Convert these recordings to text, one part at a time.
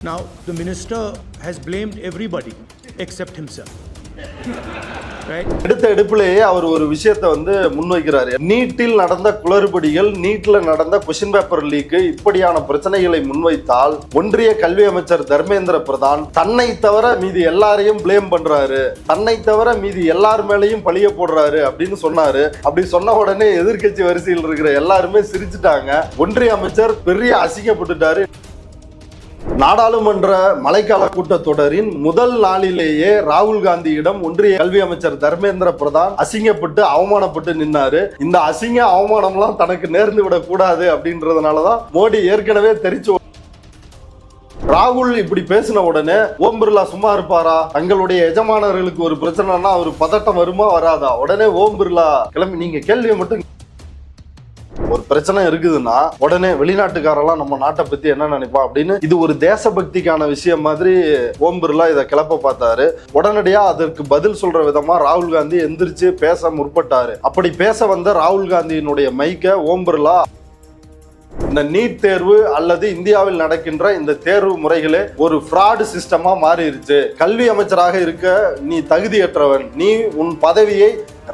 Now, the minister has blamed everybody except himself. எடுத்த எடுப்பிலேயே அவர் ஒரு விஷயத்தை முன்வைக்கிறாரு. நீட்டில் நடந்த குளறுபடிகள், நீட்ல நடந்த கொஸ்டின் பேப்பர் லீக், இப்படியான பிரச்சனைகளை முன்வைத்தால் ஒன்றிய கல்வி அமைச்சர் தர்மேந்திர பிரதான் தன்னை தவிர மீதி எல்லாரையும் பிளேம் பண்றாரு, தன்னை தவிர மீதி எல்லார் மேலையும் பழிய போடுறாரு அப்படின்னு சொன்னாரு. அப்படி சொன்ன உடனே எதிர்கட்சி வரிசையில் இருக்கிற எல்லாருமே சிரிச்சுட்டாங்க. ஒன்றிய அமைச்சர் பெரிய அசிங்கப்பட்டுட்டாரு. நாடாளுமன்ற மழைக்கால கூட்டத்தொடரின் முதல் நாளிலேயே ராகுல் காந்தியிடம் ஒன்றிய கல்வி அமைச்சர் தர்மேந்திர பிரதான் அசிங்கப்பட்டு அவமானப்பட்டு நின்னாரு. இந்த அசிங்க அவமானம்லாம் தனக்கு நேர்ந்து விடக் கூடாது அப்படின்றதுனாலதான் மோடி ஏற்கனவே தெரிச்சு. ராகுல் இப்படி பேசின உடனே ஓம் பிர்லா சும்மா இருப்பாரா? தங்களுடைய எஜமானர்களுக்கு ஒரு பிரச்சனைனா ஒரு பதட்டம் வருமா வராதா? உடனே ஓம் பிர்லா கிளம்பி நீங்க கேள்வியை மட்டும், ஒரு பிரச்சனை இருக்குதுன்னா உடனே வெளிநாட்டுக்காரெல்லாம் நம்ம நாட்டை பத்தி என்ன நினைப்பா அப்படின்னு, இது ஒரு தேசபக்திக்கான விஷயம் மாதிரி ஓம் பிர்லா இதை கிளப்ப பார்த்தாரு. உடனடியா அதற்கு பதில் சொல்ற விதமா ராகுல் காந்தி எந்திரிச்சு பேச முற்பட்டாரு. அப்படி பேச வந்த ராகுல் காந்தியினுடைய மைக்க ஓம் பிர்லா, இந்த நீட் தேர்வு அல்லது இந்தியாவில் நடக்கின்ற இந்த தேர்வு முறைகளே ஒரு ஃப்ராட் சிஸ்டமா மாறிடுச்சு. கல்வி அமைச்சராக இருக்க நீ தகுதியற்றவன், நீ உன் பதவியை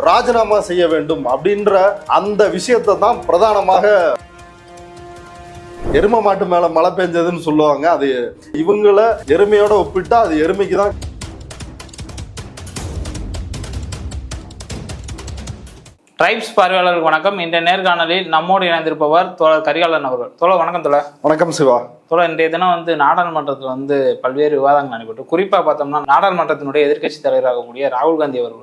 ராஜினாமா செய்ய வேண்டும் அப்படின்ற அந்த விஷயத்தை தான் பிரதானமாக, எருமை மாட்டு மேல மழை பெஞ்சதுன்னு சொல்லுவாங்க. அது இவங்கள எருமையோட ஒப்பிட்டா அது எருமைக்கு தான். ட்ரைப்ஸ் பார்வையாளர்களுக்கு வணக்கம். இந்த நேர்காணலில் நம்மோடு இணைந்திருப்பவர் தோழர் கரிகாலன் அவர்கள். தோழர் வணக்கம். தோழர் வணக்கம். சிவா தோழர், இன்றைய தினம் நாடாளுமன்றத்தில் பல்வேறு விவாதங்கள் நடைபெற்று, குறிப்பா பார்த்தோம்னா நாடாளுமன்றத்தினுடைய எதிர்க்கட்சி தலைவராகக்கூடிய ராகுல் காந்தி அவர்கள்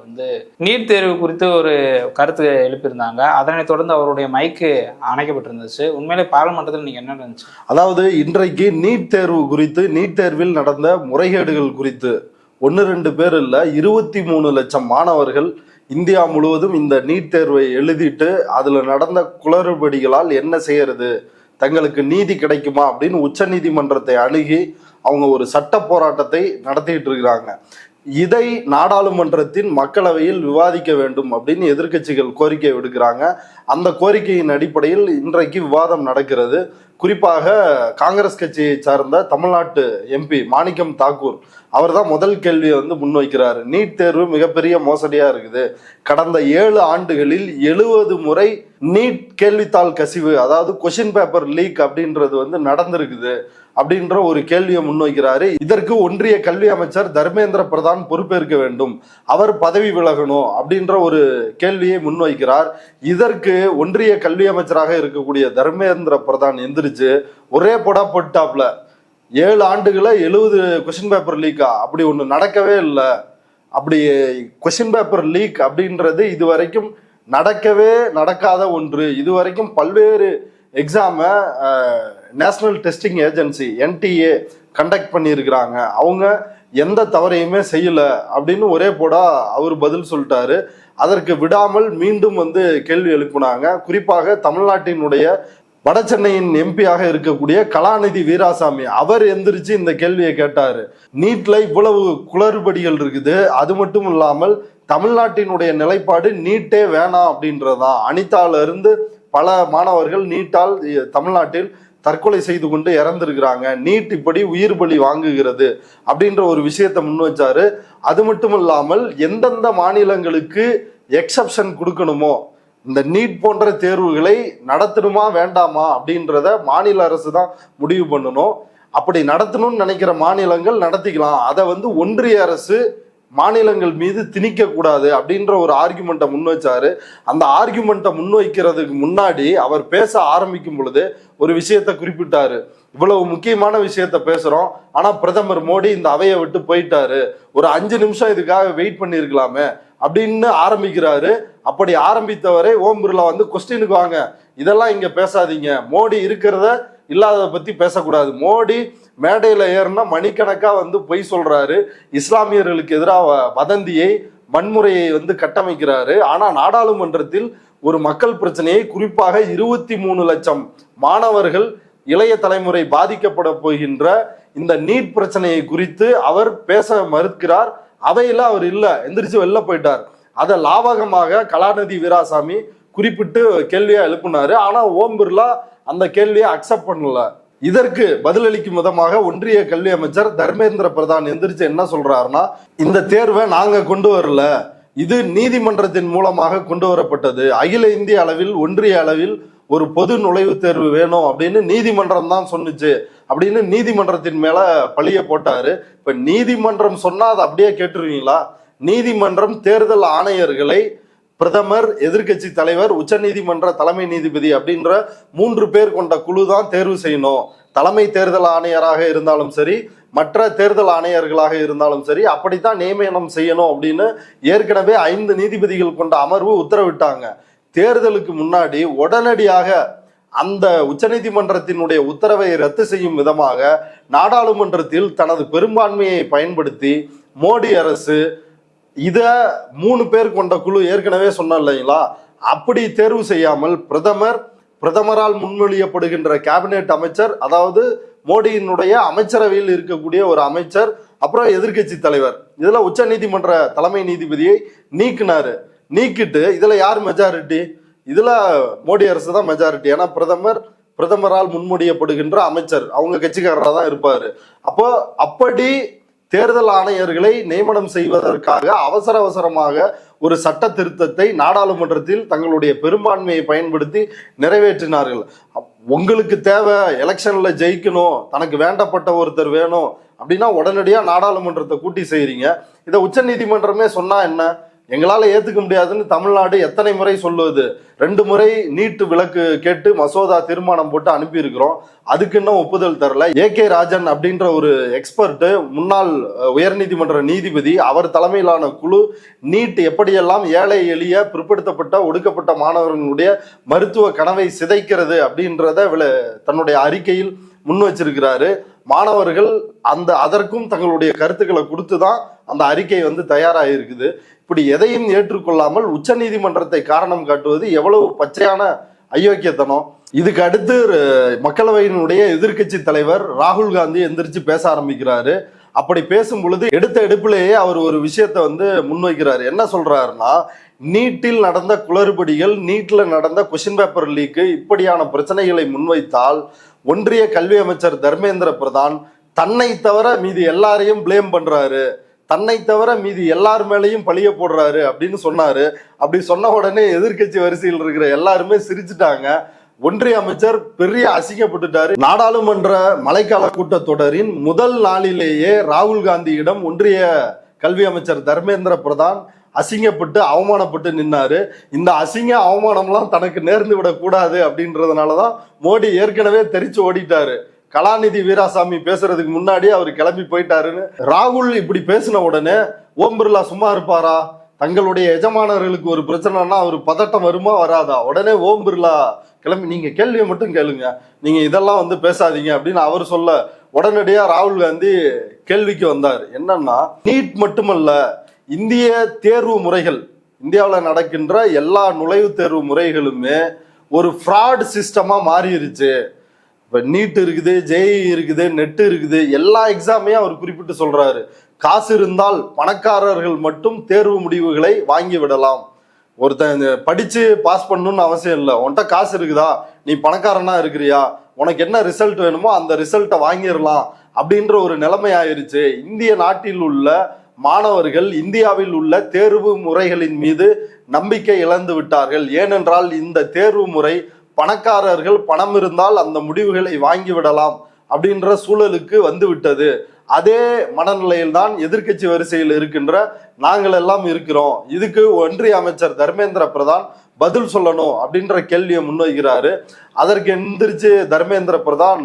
நீட் தேர்வு குறித்து ஒரு கருத்து எழுப்பியிருந்தாங்க. அதனைத் தொடர்ந்து அவருடைய மைக்கு அணைக்கப்பட்டிருந்துச்சு. உண்மையிலே பாராளுமன்றத்தில் நீங்க என்ன நினைச்சு? அதாவது இன்றைக்கு நீட் தேர்வு குறித்து, நீட் தேர்வில் நடந்த முறைகேடுகள் குறித்து 1-2 பேர் இல்ல, 23 லட்சம் மாணவர்கள் இந்தியா முழுவதும் இந்த நீட் தேர்வை எழுதிட்டு அதுல நடந்த குளறுபடிகளால் என்ன செய்யறது, தங்களுக்கு நீதி கிடைக்குமா அப்படின்னு உச்ச நீதிமன்றத்தை அணுகி அவங்க ஒரு சட்ட போராட்டத்தை நடத்திட்டு இருக்கிறாங்க. இதை நாடாளுமன்றத்தின் மக்களவையில் விவாதிக்க வேண்டும் அப்படின்னு எதிர்க்கட்சிகள் கோரிக்கை விடுக்கிறாங்க. அந்த கோரிக்கையின் அடிப்படையில் இன்றைக்கு விவாதம் நடக்கிறது. குறிப்பாக காங்கிரஸ் கட்சியை சார்ந்த தமிழ்நாட்டு எம்பி மாணிக்கம் தாக்கூர் அவர் தான் முதல் கேள்வியை முன்வைக்கிறாரு. நீட் தேர்வு மிகப்பெரிய மோசடியா இருக்குது. கடந்த 7 ஆண்டுகளில் 70 முறை நீட் கேள்வித்தாள் கசிவு, அதாவது கொஸ்டின் பேப்பர் லீக் அப்படின்றது நடந்திருக்குது அப்படின்ற ஒரு கேள்வியை முன்வைக்கிறாரு. இதற்கு ஒன்றிய கல்வி அமைச்சர் தர்மேந்திர பிரதான் பொறுப்பேற்க வேண்டும், அவர் பதவி விலகணும் அப்படின்ற ஒரு கேள்வியை முன்வைக்கிறார். இதற்கு ஒன்றிய கல்வி அமைச்சராக இருக்கக்கூடிய தர்மேந்திர பிரதான் எந்திரிச்சு ஒரே போட்டாப்ல, 7 ஆண்டுகள 70 கொஸ்டின் பேப்பர் லீக்கா? அப்படி ஒண்ணு நடக்கவே இல்லை. அப்படி கொஸ்டின் பேப்பர் லீக் அப்படின்றது இதுவரைக்கும் நடக்காத ஒன்று. இதுவரைக்கும் பல்வேறு எக்ஸாம national testing agency NTA conduct பண்ணியிருக்கிறாங்க. அவங்க எந்த தவறையுமே செய்யல அப்படின்னு ஒரே போடா அவர் பதில் சொல்லிட்டாரு. அதற்கு விடாமல் மீண்டும் கேள்வி எழுப்பினாங்க. குறிப்பாக தமிழ்நாட்டினுடைய வட சென்னையின் எம்பியாக இருக்கக்கூடிய கலாநிதி வீராசாமி அவர் எந்திரிச்சு இந்த கேள்வியை கேட்டாரு. நீட்ல இவ்வளவு குளறுபடிகள் இருக்குது, அது மட்டும் இல்லாமல் தமிழ்நாட்டினுடைய நிலைப்பாடு நீட்டே வேணாம் அப்படின்றதான். அனிதால இருந்து பல மாணவர்கள் நீட்டால் தமிழ்நாட்டில் தற்கொலை செய்து கொண்டு இறந்திருக்கிறாங்க. நீட் இப்படி உயிர் பலி வாங்குகிறது அப்படின்ற ஒரு விஷயத்தை முன் வச்சாரு. அது மட்டும் இல்லாமல் எந்தெந்த மாநிலங்களுக்கு எக்ஸப்ஷன் கொடுக்கணுமோ, இந்த நீட் போன்ற தேர்வுகளை நடத்தணுமா வேண்டாமா அப்படின்றத மாநில அரசு தான் முடிவு பண்ணணும். அப்படி நடத்தணும்னு நினைக்கிற மாநிலங்கள் நடத்திக்கலாம். அதை ஒன்றிய அரசு மாநிலங்கள் மீது திணிக்க கூடாது அப்படின்ற ஒரு ஆர்குமெண்ட்டை முன் வச்சாரு. அந்த ஆர்குமெண்ட்டை முன்வைக்கிறதுக்கு முன்னாடி அவர் பேச ஆரம்பிக்கும் பொழுது ஒரு விஷயத்தை குறிப்பிட்டாரு. இவ்வளவு முக்கியமான விஷயத்த பேசுறோம், ஆனா பிரதமர் மோடி இந்த அவையை விட்டு போயிட்டாரு, ஒரு 5 நிமிஷம் இதுக்காக வெயிட் பண்ணிருக்கலாமே அப்படின்னு ஆரம்பிக்கிறாரு. அப்படி ஆரம்பித்தவரை ஓம் பிர்லா கொஸ்டினுக்கு வாங்க, இதெல்லாம் இங்க பேசாதீங்க, மோடி இருக்கிறத இல்லாததை பத்தி பேசக்கூடாது, மோடி மேடையில ஏறினா மணிக்கணக்கா பொய் சொல்றாரு, இஸ்லாமியர்களுக்கு எதிராக வதந்தியை வன்முறையை கட்டமைக்கிறாரு. ஆனா நாடாளுமன்றத்தில் ஒரு மக்கள் பிரச்சனையை, குறிப்பாக 23 லட்சம் மாணவர்கள் இளைய தலைமுறை பாதிக்கப்பட போகின்ற இந்த நீட் பிரச்சனையை குறித்து அவர் பேச மறுக்கிறார். அவையில அவர் இல்ல, எந்திரிச்சு வெளில போயிட்டார். அதை லாவகமாக கலாநிதி வீராசாமி குறிப்பிட்டு கேள்வியா எழுப்பினாரு. ஆனா ஓம் பிர்லா அந்த கேள்வியை அக்செப்ட் பண்ணல. இதற்கு பதிலளிக்கும் விதமாக ஒன்றிய கல்வி அமைச்சர் தர்மேந்திர பிரதான் எந்திரிச்சு என்ன சொல்றாருன்னா, இந்த தேர்வை நாங்க கொண்டு வரல, இது நீதிமன்றத்தின் மூலமாக கொண்டு வரப்பட்டது, அகில இந்திய அளவில் ஒன்றிய அளவில் ஒரு பொது நுழைவுத் தேர்வு வேணும் அப்படின்னு நீதிமன்றம் தான் சொன்னுச்சு அப்படின்னு நீதிமன்றத்தின் மேல பழிய போட்டாரு. இப்ப நீதிமன்றம் சொன்னா அதை அப்படியே கேட்டுருவீங்களா? நீதிமன்றம் தேர்தல் ஆணையர்களை பிரதமர், எதிர்க்கட்சி தலைவர், உச்ச நீதிமன்ற தலைமை நீதிபதி அப்படின்ற 3 பேர் கொண்ட குழு தான் தேர்வு செய்யணும். தலைமை தேர்தல் ஆணையராக இருந்தாலும் சரி, மற்ற தேர்தல் ஆணையர்களாக இருந்தாலும் சரி, அப்படித்தான் நியமனம் செய்யணும் அப்படின்னு ஏற்கனவே 5 நீதிபதிகள் கொண்ட அமர்வு உத்தரவிட்டாங்க. தேர்தலுக்கு முன்னாடி உடனடியாக அந்த உச்சநீதிமன்றத்தினுடைய உத்தரவை ரத்து செய்யும் விதமாக நாடாளுமன்றத்தில் தனது பெரும்பான்மையை பயன்படுத்தி மோடி அரசு இத 3 பேர் கொண்ட குழு ஏற்கனவே சொன்ன இல்லைங்களா, அப்படி தேர்வு செய்யாமல் பிரதமரால் முன்மொழியப்படுகின்ற கேபினெட் அமைச்சர், அதாவது மோடியினுடைய அமைச்சரவையில் இருக்கக்கூடிய ஒரு அமைச்சர், அப்புறம் எதிர்க்கட்சி தலைவர், இதுல உச்ச நீதிமன்ற தலைமை நீதிபதியை நீக்கிட்டு இதுல யார் மெஜாரிட்டி? இதுல மோடி அரசு தான் மெஜாரிட்டி. ஏன்னா பிரதமரால் முன்மொழியப்படுகின்ற அமைச்சர் அவங்க கட்சிக்காரராக தான் இருப்பாரு. அப்போ அப்படி தேர்தல் ஆணையர்களை நியமனம் செய்வதற்காக அவசரமாக ஒரு சட்ட திருத்தத்தை நாடாளுமன்றத்தில் தங்களுடைய பெரும்பான்மையை பயன்படுத்தி நிறைவேற்றினார்கள். உங்களுக்கு தேவை எலெக்ஷன்ல ஜெயிக்கணும், தனக்கு வேண்டப்பட்ட ஒருத்தர் வேணும் அப்படின்னா உடனடியா நாடாளுமன்றத்தை கூட்டி செய்றீங்க. இதை உச்ச நீதிமன்றமே சொன்னா என்ன, எங்களால ஏத்துக்க முடியாதுன்னு தமிழ்நாடு எத்தனை முறை சொல்லுவது? 2 முறை நீட்டு விலக்கு கேட்டு மசோதா தீர்மானம் போட்டு அனுப்பி இருக்கிறோம், அதுக்கு இன்னும் ஒப்புதல் தரல. ஏகே ராஜன் அப்படின்ற ஒரு எக்ஸ்பர்ட், முன்னாள் உயர்நீதிமன்ற நீதிபதி, அவர் தலைமையிலான குழு நீட் எப்படியெல்லாம் ஏழை எளிய பிற்படுத்தப்பட்ட ஒடுக்கப்பட்ட மாணவர்களுடைய மருத்துவ கனவை சிதைக்கிறது அப்படின்றத தன்னுடைய அறிக்கையில் முன் வச்சிருக்கிறாரு. மாணவர்கள் அதற்கும் தங்களுடைய கருத்துக்களை கொடுத்துதான் அந்த அறிக்கை தயாராகிருக்குது. இப்படி எதையும் ஏற்றுக்கொள்ளாமல் உச்ச நீதிமன்றத்தை காரணம் காட்டுவது எவ்வளவு பச்சையான அயோக்கியத்தனம். இதுக்கு அடுத்து மக்களவையினுடைய எதிர்க்கட்சி தலைவர் ராகுல் காந்தி எந்திரிச்சு பேச ஆரம்பிக்கிறாரு. அப்படி பேசும் பொழுது எடுத்த எடுப்பிலேயே அவர் ஒரு விஷயத்தை முன்வைக்கிறாரு. என்ன சொல்றாருன்னா, நீட்டில் நடந்த குளறுபடிகள், நீட்ல நடந்த கொஸ்டின் பேப்பர் லீக்கு, இப்படியான பிரச்சனைகளை முன்வைத்தால் ஒன்றிய கல்வி அமைச்சர் தர்மேந்திர பிரதான் தன்னை தவிர மீதி எல்லாரையும் பிளேம் பண்றாரு, தன்னை தவிர மீதி எல்லார் மேலையும் பழிய போடுறாரு அப்படின்னு சொன்னாரு. அப்படி சொன்ன உடனே எதிர்க்கட்சி வரிசையில் இருக்கிற எல்லாருமே சிரிச்சுட்டாங்க. ஒன்றிய அமைச்சர் பெரிய அசிங்கப்பட்டுட்டாரு. நாடாளுமன்ற மழைக்கால கூட்டத்தொடரின் முதல் நாளிலேயே ராகுல் காந்தியிடம் ஒன்றிய கல்வி அமைச்சர் தர்மேந்திர பிரதான் அசிங்கப்பட்டு அவமானப்பட்டு நின்னாரு. இந்த அவமானம்லாம் தனக்கு நேர்ந்து விடக்கூடாது அப்படின்றதுனாலதான் மோடி ஏற்கனவே தெரிச்சு ஓடிட்டாரு. கலாநிதி வீராசாமி பேசுறதுக்கு முன்னாடி அவர் கிளம்பி போயிட்டாருன்னு. ராகுல் இப்படி பேசின உடனே ஓம் பிர்லா சும்மா இருப்பாரா? தங்களுடைய எஜமானர்களுக்கு ஒரு பிரச்சனைனா அவர் பதட்டம் வருமா வராதா? உடனே ஓம் பிர்லா கிளம்பி நீங்க கேள்வியை மட்டும் கேளுங்க, நீங்க இதெல்லாம் பேசாதீங்க அப்படின்னு அவர் சொல்ல உடனடியா ராகுல் காந்தி கேள்விக்கு வந்தார். என்னன்னா, நீட் மட்டுமல்ல, இந்திய தேர்வு முறைகள், இந்தியாவில் நடக்கின்ற எல்லா நுழைவுத் தேர்வு முறைகளுமே ஒரு ஃப்ராட் சிஸ்டமா மாறிடுச்சு. இப்ப நீட் இருக்குது, ஜேஇ இருக்குது, நெட் இருக்குது, எல்லா எக்ஸாமையும் அவர் குறிப்பிட்டு சொல்றாரு. காசு இருந்தால் பணக்காரர்கள் மட்டும் தேர்வு முடிவுகளை வாங்கி விடலாம். ஒருத்தன் படிச்சு பாஸ் பண்ணணும்னு அவசியம் இல்லை. உன்கிட்ட காசு இருக்குதா, நீ பணக்காரனா இருக்கிறியா, உனக்கு என்ன ரிசல்ட் வேணுமோ அந்த ரிசல்ட்டை வாங்கிடலாம் அப்படின்ற ஒரு நிலைமை ஆயிருச்சு. இந்திய நாட்டில் உள்ள மாணவர்கள் இந்தியாவில் உள்ள தேர்வு முறைகளின் மீது நம்பிக்கை இழந்து விட்டார்கள். ஏனென்றால் இந்த தேர்வு முறை பணக்காரர்கள் பணம் இருந்தால் அந்த முடிவுகளை வாங்கிவிடலாம் அப்படின்ற சூழலுக்கு வந்து விட்டது. அதே மனநிலையில் தான் எதிர்க்கட்சி வரிசையில் இருக்கின்ற நாங்கள் எல்லாம் இருக்கிறோம். இதுக்கு ஒன்றிய அமைச்சர் தர்மேந்திர பிரதான் பதில் சொல்லணும் அப்படின்ற கேள்வியை முன்வைக்கிறாரு. அதற்கு எந்திரிச்சு தர்மேந்திர பிரதான்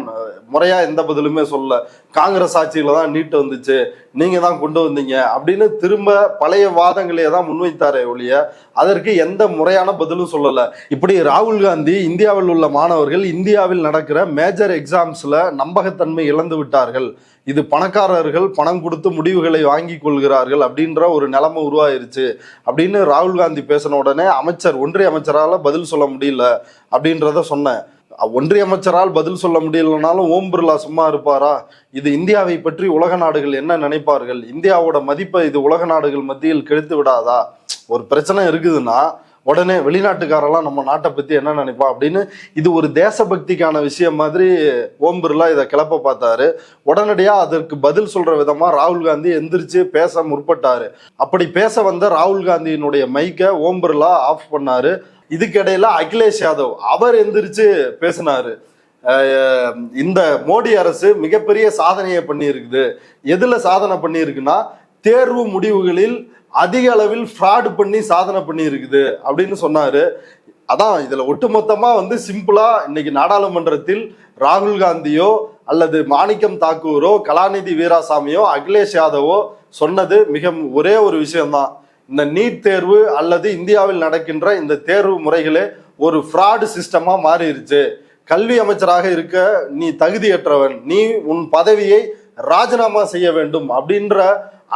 முறையா எந்த பதிலுமே சொல்ல. காங்கிரஸ் ஆட்சியில தான் நீட் வந்துச்சு, நீங்க தான் கொண்டு வந்தீங்க அப்படின்னு திரும்ப பழைய வாதங்களையே தான் முன்வைத்தாரே ஒழிய அதற்கு எந்த முறையான பதிலும் சொல்லல. இப்படி ராகுல் காந்தி இந்தியாவில் உள்ள மாணவர்கள் இந்தியாவில் நடக்கிற மேஜர் எக்ஸாம்ஸ்ல நம்பகத்தன்மை இழந்து விட்டார்கள், இது பணக்காரர்கள் பணம் கொடுத்து முடிவுகளை வாங்கி கொள்கிறார்கள் அப்படின்ற ஒரு நிலைமை உருவாயிருச்சு அப்படின்னு ராகுல் காந்தி பேசின உடனே ஒன்றிய அமைச்சரால பதில் சொல்ல முடியல அப்படின்றத சொன்னேன். ஒன்றிய அமைச்சரால் பதில் சொல்ல முடியலனாலும் ஓம் பிர்லா சும்மா இருப்பாரா? இது இந்தியாவை பற்றி உலக நாடுகள் என்ன நினைப்பார்கள், இந்தியாவோட மதிப்பை இது உலக நாடுகள் மத்தியில் கெடுத்து விடாதா? ஒரு பிரச்சனை இருக்குதுன்னா உடனே வெளிநாட்டுக்காரெல்லாம் நம்ம நாட்டை பத்தி என்ன நினைப்பா அப்படின்னு இது ஒரு தேசபக்திக்கான விஷயம் மாதிரி ஓம் பிர்லா இதை கிளப்ப பார்த்தாரு. உடனடியா அதற்கு பதில் சொல்ற விதமா ராகுல் காந்தி எந்திரிச்சு பேச முற்பட்டாரு. அப்படி பேச வந்த ராகுல் காந்தியினுடைய மைக்கை ஓம் பிர்லா ஆஃப் பண்ணாரு. இதுக்கிடையில அகிலேஷ் யாதவ் அவர் எந்திரிச்சு பேசினாரு. இந்த மோடி அரசு மிகப்பெரிய சாதனையை பண்ணியிருக்குது. எதுல சாதனை பண்ணியிருக்குன்னா தேர்வு முடிவுகளில் அதிக அளவில் ஃப்ராடு பண்ணி சாதனை பண்ணி இருக்குது அப்படின்னு சொன்னாரு. அதான் இதுல ஒட்டுமொத்தமா சிம்பிளா இன்னைக்கு நாடாளுமன்றத்தில் ராகுல் காந்தியோ அல்லது மாணிக்கம் தாக்கூரோ கலாநிதி வீராசாமியோ அகிலேஷ் யாதவோ சொன்னது ஒரே ஒரு விஷயம்தான். இந்த நீட் தேர்வு அல்லது இந்தியாவில் நடக்கின்ற இந்த தேர்வு முறைகளே ஒரு ஃப்ராடு சிஸ்டமா மாறிடுச்சு. கல்வி அமைச்சராக இருக்க நீ தகுதியற்றவன், நீ உன் பதவியை ராஜினாமா செய்ய வேண்டும் அப்படின்ற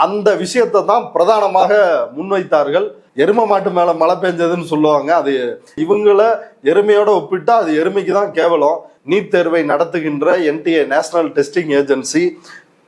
அந்த விஷயத்தை தான் பிரதானமாக முன்வைத்தார்கள். எருமை மாட்டு மேல மழை பெஞ்சதுன்னு சொல்லுவாங்க. அது இவங்கள எருமையோட ஒப்பிட்டா அது எருமைக்கு தான் கேவலம். நீட் தேர்வை நடத்துகின்ற NTA நேஷனல் டெஸ்டிங் ஏஜென்சி,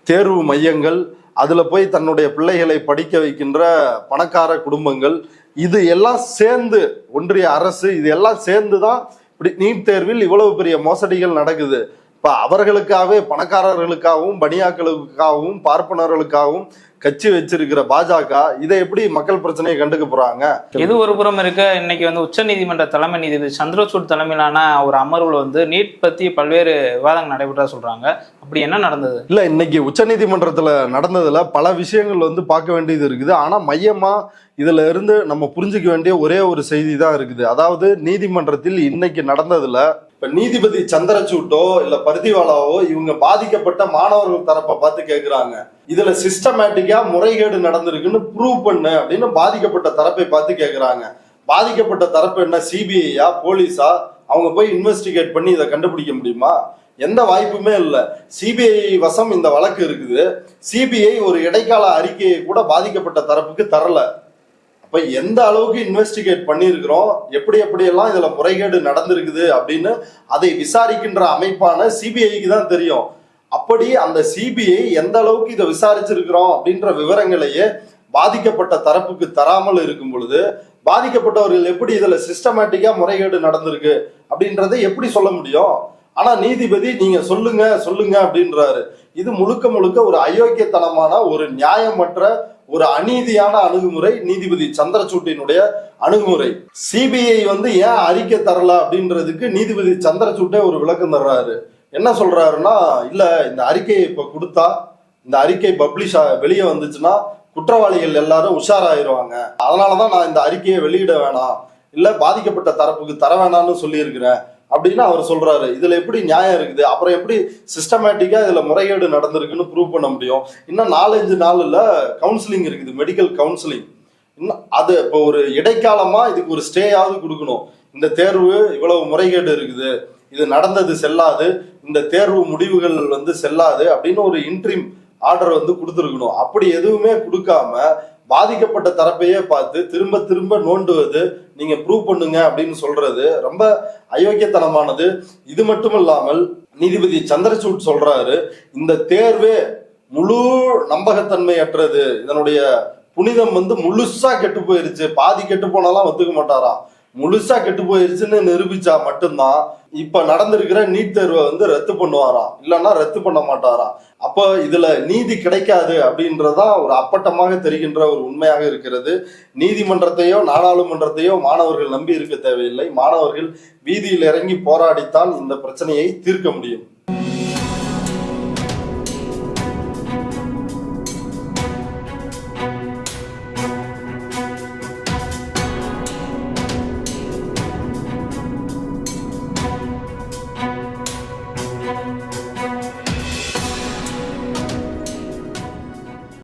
தேர்வு மையங்கள், அதுல போய் தன்னுடைய பிள்ளைகளை படிக்க வைக்கின்ற பணக்கார குடும்பங்கள், இது எல்லாம் சேர்ந்து ஒன்றிய அரசு இது எல்லாம் சேர்ந்து தான் இப்படி நீட் தேர்வில் இவ்வளவு பெரிய மோசடிகள் நடக்குது. இப்ப அவர்களுக்காகவே பணக்காரர்களுக்காகவும் பனியாக்களுக்காகவும் பார்ப்பனர்களுக்காகவும் கட்சி வச்சிருக்கிற பாஜக இதை எப்படி மக்கள் பிரச்சனையை கண்டுக்க போறாங்க? இது ஒரு புறம் இருக்க, இன்னைக்கு உச்ச நீதிமன்ற தலைமை நீதிபதி சந்திரசூட் தலைமையிலான ஒரு அமர்வுல நீட் பத்தி பல்வேறு விவாதங்கள் நடைபெற்றா சொல்றாங்க. அப்படி என்ன நடந்தது? இல்ல, இன்னைக்கு உச்ச நீதிமன்றத்துல நடந்ததுல பல விஷயங்கள் பார்க்க வேண்டியது இருக்குது. ஆனா மையமா இதுல இருந்து நம்ம புரிஞ்சுக்க வேண்டிய ஒரே ஒரு செய்தி தான் இருக்குது. அதாவது நீதிமன்றத்தில் இன்னைக்கு நடந்ததுல இப்ப நீதிபதி சந்திரசூட்டோ இல்ல பர்திவாலாவோ இவங்க பாதிக்கப்பட்ட மாணவர்கள் தரப்பை பார்த்து கேட்கிறாங்க, இதுல சிஸ்டமேட்டிக்கா முறைகேடு நடந்திருக்குன்னு ப்ரூவ் பண்ணு அப்படின்னு பாதிக்கப்பட்ட தரப்பை பார்த்து கேட்கிறாங்க. பாதிக்கப்பட்ட தரப்பு என்ன, சிபிஐயா போலீஸா? அவங்க போய் இன்வெஸ்டிகேட் பண்ணி இதை கண்டுபிடிக்க முடியுமா? எந்த வாய்ப்புமே இல்லை. சிபிஐ வசம் இந்த வழக்கு இருக்குது. சிபிஐ ஒரு இடைக்கால அறிக்கையை கூட பாதிக்கப்பட்ட தரப்புக்கு தரல. அப்ப எந்த அளவுக்கு இன்வெஸ்டிகேட் பண்ணியிருக்கிறோம், எப்படியெல்லாம் இதுல முறைகேடு நடந்திருக்குது அப்படின்னு அதை விசாரிக்கின்ற அமைப்பான சிபிஐக்கு தான் தெரியும். அப்படி அந்த சிபிஐ எந்த அளவுக்கு இதை விசாரிச்சிருக்கிறோம் அப்படின்ற விவரங்களையே பாதிக்கப்பட்ட தரப்புக்கு தராமல் இருக்கும் பொழுது பாதிக்கப்பட்டவர்கள் எப்படி இதுல சிஸ்டமேட்டிக்கா முறைகேடு நடந்திருக்கு அப்படின்றத எப்படி சொல்ல முடியும்? ஆனா நீதிபதி நீங்க சொல்லுங்க அப்படின்றாரு. இது முழுக்க ஒரு அயோக்கியத்தனமான, ஒரு நியாயமற்ற, ஒரு அநீதியான அணுகுமுறை நீதிபதி சந்திரசூட்டினுடைய அணுகுமுறை. சிபிஐ ஏன் அறிக்கை தரல அப்படின்றதுக்கு நீதிபதி சந்திரசூட்டே ஒரு விளக்கம் தர்றாரு. என்ன சொல்றாருன்னா, இல்ல இந்த அறிக்கையை இப்ப கொடுத்தா, இந்த அறிக்கை பப்ளிஷ் வெளியே வந்துச்சுன்னா குற்றவாளிகள் எல்லாரும் உஷாராயிருவாங்க. அதனாலதான் நான் இந்த அறிக்கையை வெளியிட வேணாம், இல்ல பாதிக்கப்பட்ட தரப்புக்கு தர வேணாம்னு சொல்லி இருக்கிறேன் அப்படின்னு அவர் சொல்றாரு. இதுல எப்படி நியாயம் இருக்குது? அப்புறம் எப்படி சிஸ்டமேட்டிக்கா இதுல முறைகேடு நடந்திருக்குன்னு ப்ரூவ் பண்ண முடியும்? இன்னும் 4-5 நாள்ல கவுன்சிலிங் இருக்குது, மெடிக்கல் கவுன்சிலிங். இன்னும் அது இப்போ ஒரு இடைக்காலமா இதுக்கு ஒரு ஸ்டேயாவது கொடுக்கணும். இந்த தேர்வு இவ்வளவு முறைகேடு இருக்குது, இது நடந்தது செல்லாது, இந்த தேர்வு முடிவுகள் செல்லாது அப்படின்னு ஒரு இன்ட்ரீம் ஆர்டர் கொடுத்துருக்கணும். அப்படி எதுவுமே கொடுக்காம பாதிக்கப்பட்ட தரப்பையே பார்த்து திரும்ப நோண்டுவது, நீங்க ப்ரூவ் பண்ணுங்க அப்படின்னு சொல்றது ரொம்ப அயோக்கியத்தனமானது. இது மட்டும் இல்லாமல் நீதிபதி சந்திரசூட் சொல்றாரு, இந்த தேர்வே முழு நம்பகத்தன்மையற்றது, இதனுடைய புனிதம் முழுசா கெட்டு போயிருச்சு, பாதி கெட்டு போனாலாம் ஒத்துக்க மாட்டாராம், முழுசா கெட்டு போயிருச்சுன்னு நிரூபிச்சா மட்டும்தான் இப்ப நடந்திருக்கிற நீட் தேர்வை ரத்து பண்ணுவாராம், இல்லைன்னா ரத்து பண்ண மாட்டாராம். அப்ப இதுல நீதி கிடைக்காது அப்படின்றதான் ஒரு அப்பட்டமாக தெரிகின்ற ஒரு உண்மையாக இருக்கிறது. நீதிமன்றத்தையோ நாடாளுமன்றத்தையோ மாணவர்கள் நம்பி இருக்க தேவையில்லை. மாணவர்கள் வீதியில் இறங்கி போராடித்தான் இந்த பிரச்சனையை தீர்க்க முடியும்.